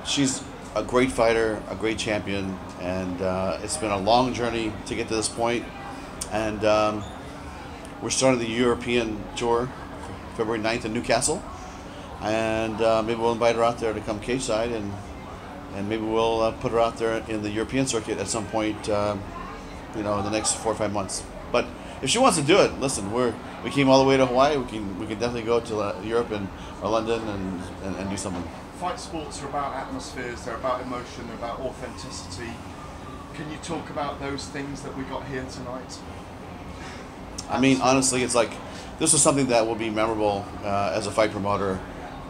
she's a great fighter, a great champion, and it's been a long journey to get to this point. And we're starting the European tour February 9th in Newcastle, and maybe we'll invite her out there to come cage side, and maybe we'll put her out there in the European circuit at some point, in the next 4 or 5 months. But if she wants to do it, listen, we came all the way to Hawaii. We can definitely go to Europe or London and do something. Fight sports are about atmospheres, they're about emotion, they're about authenticity. Can you talk about those things that we got here tonight? I mean, honestly, it's like this was something that will be memorable as a fight promoter.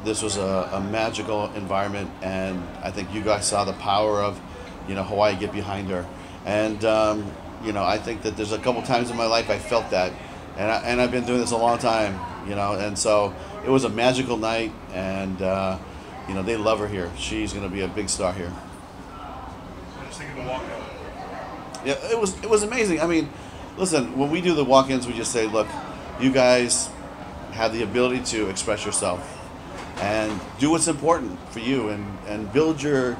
This was a magical environment, and I think you guys saw the power of, Hawaii get behind her. And I think that there's a couple times in my life I felt that, and I've been doing this a long time, and so it was a magical night, and they love her here. She's going to be a big star here. I was thinking the walkout. Yeah, it was amazing. I mean, listen, when we do the walk-ins, we just say, look, you guys have the ability to express yourself and do what's important for you, and build your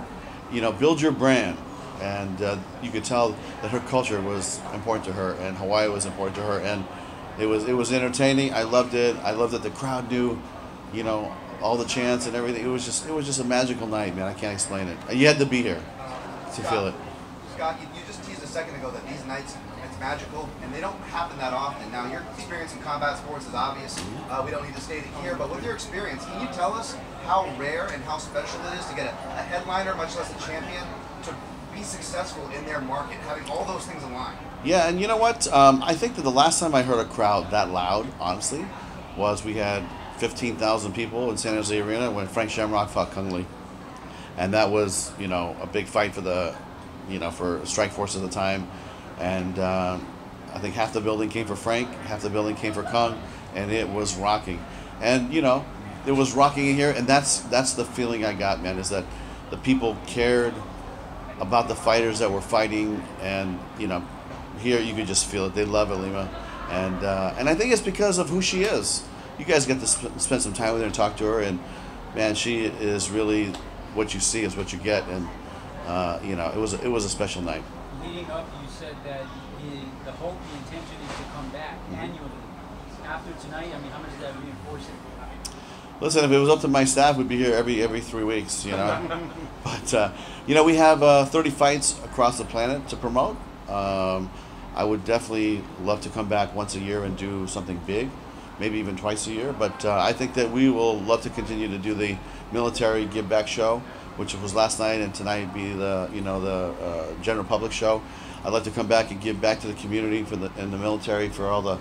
brand. And you could tell that her culture was important to her, and Hawaii was important to her, and it was entertaining. I loved it. I loved that the crowd knew, all the chants and everything. It was just a magical night, man. I can't explain it. You had to be here to feel it. Scott, you just teased a second ago that these nights, it's magical, and they don't happen that often. Now, your experience in combat sports is obvious. We don't need to state it here, but with your experience, can you tell us how rare and how special it is to get a headliner, much less a champion, to be successful in their market, having all those things aligned? Yeah, and you know what? I think that the last time I heard a crowd that loud, honestly, was we had 15,000 people in San Jose Arena when Frank Shamrock fought Kung Lee. And that was, a big fight for for Strikeforce at the time. And I think half the building came for Frank, half the building came for Kung, and it was rocking. And, it was rocking in here, and that's the feeling I got, man, is that the people cared about the fighters that were fighting, and, here you could just feel it. They love Ilima. And I think it's because of who she is. You guys get to spend some time with her and talk to her, and man, she is really what you see is what you get, and it was a special night. Leading up, you said that the hope, the intention is to come back annually. After tonight, I mean, how much does that reinforce it? Listen, if it was up to my staff, we'd be here every 3 weeks, But we have 30 fights across the planet to promote. I would definitely love to come back once a year and do something big, maybe even twice a year. But I think that we will love to continue to do the military give back show, which was last night, and tonight be the general public show. I'd like to come back and give back to the community and the military for all the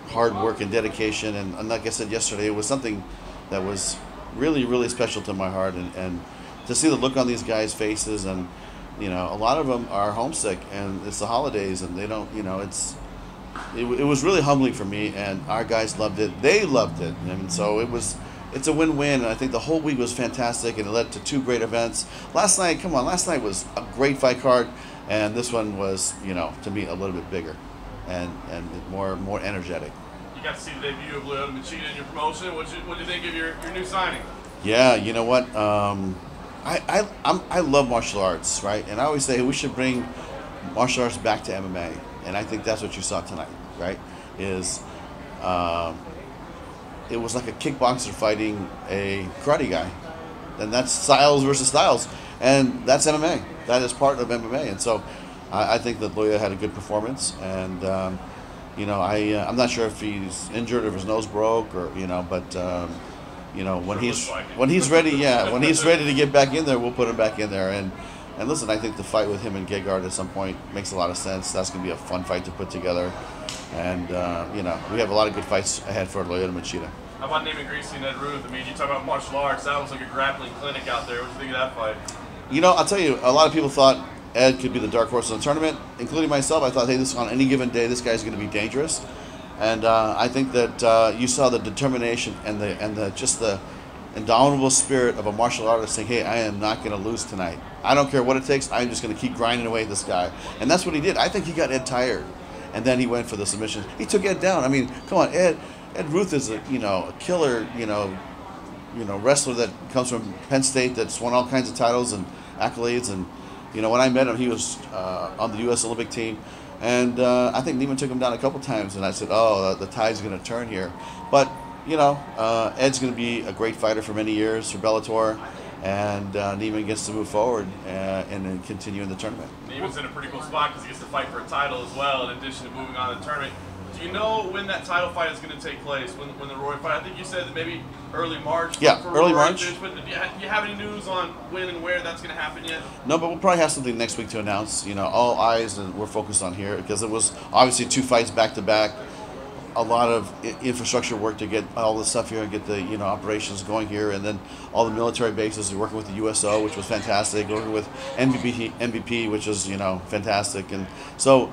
hard work and dedication. And like I said yesterday, it was something that was really, really special to my heart, and to see the look on these guys' faces, and a lot of them are homesick, and it's the holidays, and they don't, it was really humbling for me, and our guys loved it. They loved it, and so it's a win-win, and I think the whole week was fantastic, and it led to 2 great events. Last night was a great fight card, and this one was, to me, a little bit bigger and more energetic. You got to see the debut of Blaisdell in your promotion. What'd you think of your new signing? Yeah, you know what? I love martial arts, right? And I always say we should bring martial arts back to MMA, and I think that's what you saw tonight, right? It was like a kickboxer fighting a karate guy, and that's styles versus styles, and that's MMA. That is part of MMA, and so I think that Loya had a good performance, and I'm not sure if he's injured or if his nose broke, or but. When he's ready, when he's ready to get back in there, we'll put him back in there. And listen, I think the fight with him and Gegard at some point makes a lot of sense. That's going to be a fun fight to put together. And, we have a lot of good fights ahead for Loya Machida. How about naming Gracie and Ed Ruth? I mean, you talk about martial arts. That was like a grappling clinic out there. What do you think of that fight? I'll tell you, a lot of people thought Ed could be the dark horse in the tournament, including myself. I thought, hey, on any given day, this guy's going to be dangerous. And I think that you saw the determination and the indomitable spirit of a martial artist saying, hey, I am not going to lose tonight. I don't care what it takes. I'm just going to keep grinding away at this guy. And that's what he did. I think he got Ed tired. And then he went for the submission. He took Ed down. I mean, come on, Ed Ruth is a killer, wrestler that comes from Penn State that's won all kinds of titles and accolades. And when I met him, he was on the U.S. Olympic team, and I think Neiman took him down a couple times, and I said, "Oh, the tide's going to turn here." But Ed's going to be a great fighter for many years for Bellator, and Neiman gets to move forward and then continue in the tournament. Neiman's in a pretty cool spot because he gets to fight for a title as well, in addition to moving on to the tournament. Do you know when that title fight is going to take place? When the Roy fight? I think you said that maybe early March. Yeah, for early Roy. March. But do you have any news on when and where that's going to happen yet? No, but we'll probably have something next week to announce. All eyes and we're focused on here because it was obviously 2 fights back to back. A lot of infrastructure work to get all the stuff here and get the operations going here, and then all the military bases. We're working with the USO, which was fantastic. Working with MVP, which is fantastic. And so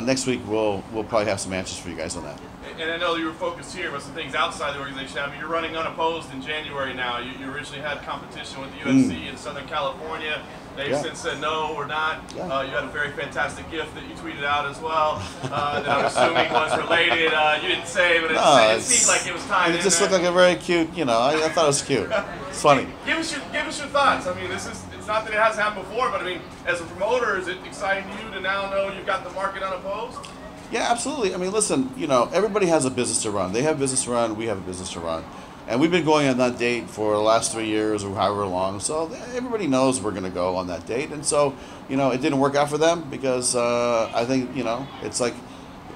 next week we'll probably have some answers for you guys on that. And I know you were focused here, but some things outside the organization. I mean, you're running unopposed in January now. You originally had competition with the UFC in Southern California. They've since said no, we're not. Yeah. You had a very fantastic gift that you tweeted out as well that I'm assuming was related. You didn't say, but it seemed like it was tied in. It just looked like a very cute, I thought it was cute. It's funny. Give us your thoughts. I mean, it's not that it hasn't happened before, but I mean, as a promoter, is it exciting to you to now know you've got the market unopposed? Yeah, absolutely. I mean, listen, everybody has a business to run. They have business to run. We have a business to run. And we've been going on that date for the last 3 years or however long. So everybody knows we're going to go on that date. And so, it didn't work out for them because I think, it's like,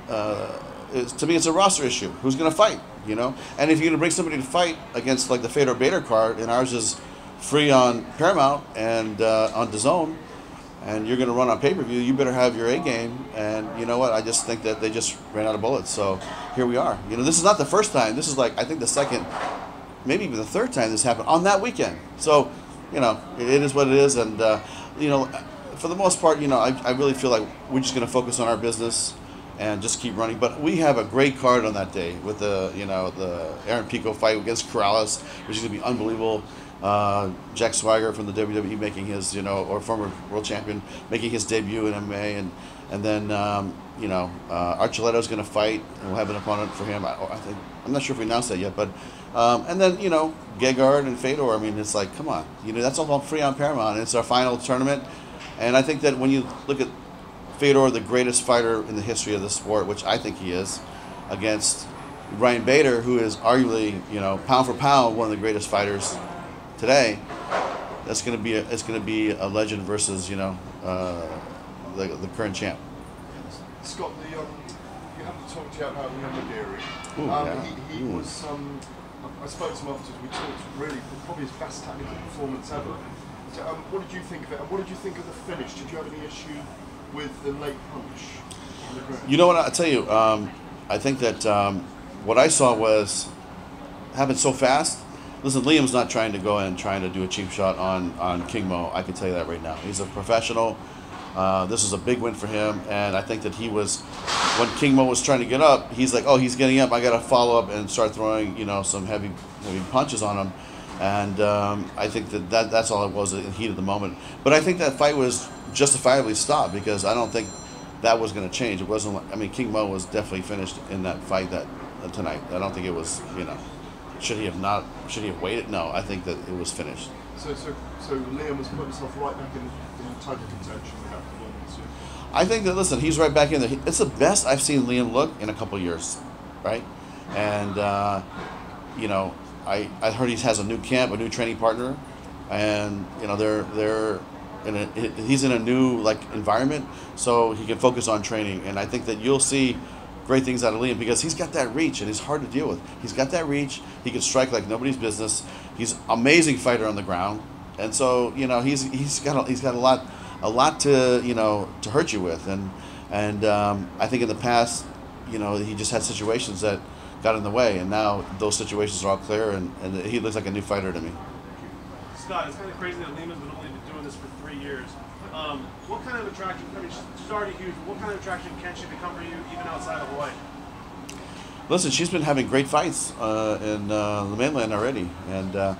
to me, it's a roster issue. Who's going to fight, And if you're going to bring somebody to fight against like the Fedor Bader card, and ours is free on Paramount and on DAZN, and you're going to run on pay-per-view, you better have your A game. And you know what? I just think that they just ran out of bullets. So here we are. This is not the first time. This is like, I think the second, maybe even the third time this happened on that weekend. So, it is what it is. And, for the most part, I really feel like we're just going to focus on our business and just keep running. But we have a great card on that day with the Aaron Pico fight against Corrales, which is going to be unbelievable. Jack Swagger from the WWE making his, or former world champion, making his debut in MMA, and then Archuleto's going to fight, and we'll have an opponent for him. I'm not sure if we announced that yet, but and then Gegard and Fedor. I mean, it's like, come on, that's all free on Paramount, and it's our final tournament. And I think that when you look at Fedor, the greatest fighter in the history of the sport, which I think he is, against Ryan Bader, who is arguably pound for pound one of the greatest fighters today, it's going to be a legend versus the current champ. Scott, you haven't talked yet about Ilima-Lei. He was. I spoke to him afterwards. We talked really probably his best technical performance ever. So, what did you think of it? And what did you think of the finish? Did you have any issue with the late punch? You know what? I'll tell you. I think that what I saw happened so fast. Listen, Liam's not trying to go in and trying to do a cheap shot on King Mo. I can tell you that right now. He's a professional. This is a big win for him, and I think that he was, when King Mo was trying to get up, he's like, oh, he's getting up, I got to follow up and start throwing, some heavy punches on him. And I think that's all it was in the heat of the moment. But I think that fight was justifiably stopped because I don't think that was going to change. It wasn't. I mean, King Mo was definitely finished in that fight tonight. I don't think it was. Should he have waited? No, I think that it was finished. So Liam has put himself right back in title contention with that performance. I think that, listen, he's right back in there. It's the best I've seen Liam look in a couple of years, right? And I heard he has a new camp, a new training partner, and he's in a new environment, so he can focus on training. And I think that you'll see great things out of Liam because he's got that reach and he's hard to deal with. He's got that reach. He can strike like nobody's business. He's an amazing fighter on the ground, and so he's got a lot to hurt you with. And I think in the past, he just had situations that got in the way, and now those situations are all clear, and he looks like a new fighter to me. Scott, it's kind of crazy that Lima's been only doing this for 3 years. What kind of attraction, she's already huge, what kind of attraction can she become for you even outside of Hawaii? Listen, she's been having great fights in the mainland already, and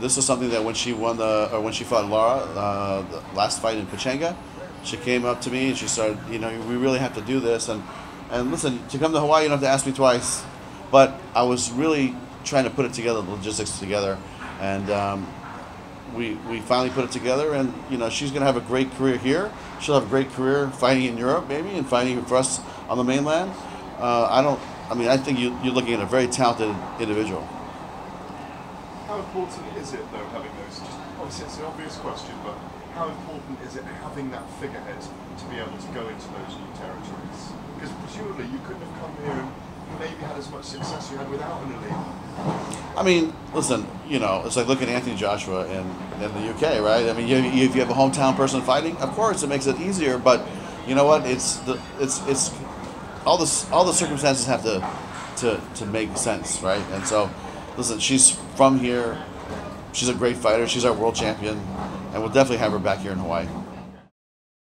this is something that when she fought Lara, the last fight in Pechanga, she came up to me and she started, we really have to do this, and listen, to come to Hawaii you don't have to ask me twice, but I was really trying to put it together, the logistics together, and we finally put it together. And she's going to have a great career here. She'll have a great career fighting in Europe, maybe, and fighting for us on the mainland. I think you're looking at a very talented individual. How important is it, though, having those? Obviously, it's an obvious question, but how important is it having that figurehead to be able to go into those new territories? Because presumably you couldn't have come here and maybe had as much success you had without an Ilima. Listen, it's like looking at Anthony Joshua in the UK, right? If you have a hometown person fighting, of course it makes it easier. But you know what? It's all the circumstances have to make sense, right? And so, listen, she's from here. She's a great fighter. She's our world champion, and we'll definitely have her back here in Hawaii.